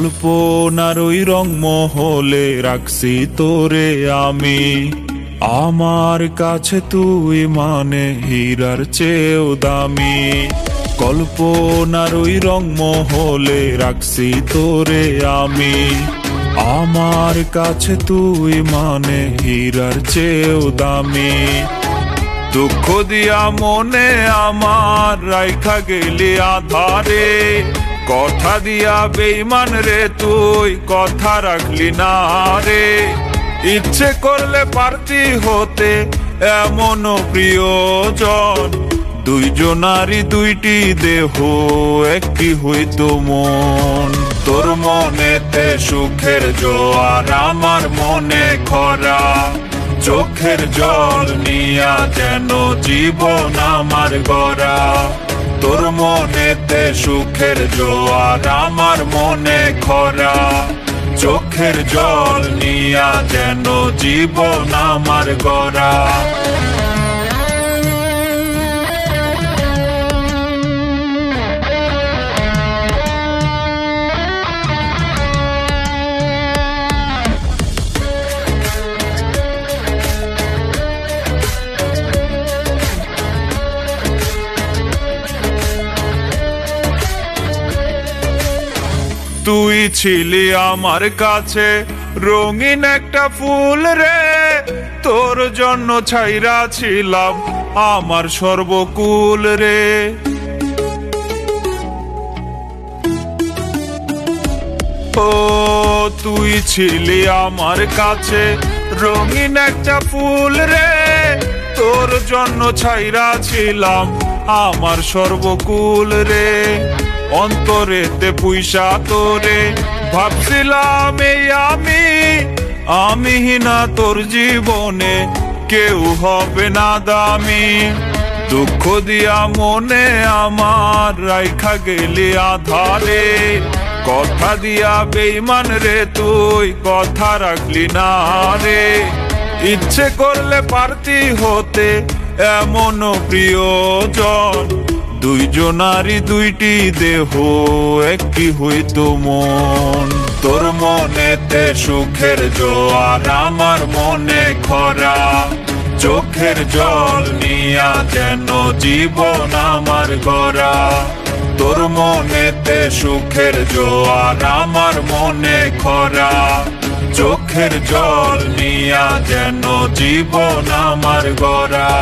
কল্পনার ওই রংমহলে রাখছি তোরে আমি, আমার কাছে তুই মানে হীরার চেয়েও দামি। কল্পনার ওই রংমহলে রাখছি তোরে আমি, আমার কাছে তুই মানে হীরার চেয়েও দামি। দুঃখ দিয়া মনে আমার রাইখা গেলি আধারে, কথা দিয়া বেঈমান রে তুই কথা রাখলি না রে। ইচ্ছে করলে পারতি হতে এমন প্রিয়জন, দুইজনারই দুইটি দেহ একই হইতো মন। তোর মনেতে সুখের জোয়ার আমার মনে খরা, চোখের জল নিয়া যেন জীবন আমার গড়া। তোর মনেতে সুখের জোয়ার আমার মনে খরা, চোখের জল নিয়া যেন জীবন আমার গড়া। তুই ছিলি আমার কাছে রঙিন একটা ফুল রে, তোর জন্য ছাইরা ছিলাম আমার সর্বকুল রে। ও তুই ছিলি আমার কাছে রঙিন একটা ফুল রে, তোর জন্য ছাইরা ছিলাম আমার সর্বকুল রে। অন্তরেতে পুইসা তোরে ভাবছিলাম এই আমি না তোর জীবনে কেউ হবে না দামি। দুঃখ দিয়া মনে আমার রাইখা গেলি আধারে, কথা দিয়া বেঈমান রে তুই কথা রাখলি না রে। ইচ্ছে করলে পারতি হতে এমন প্রিয়জন, দুইজনারই দুইটি দেহ একই হইতো মন। তোর মনেতে সুখের জোয়ার আমার মনে খরা, চোখের জল নিয়া যেন জীবন আমার গড়া। তোর মনেতে সুখের জোয়ার আমার মনে খরা, চোখের জল নিয়া যেন জীবন আমার গড়া।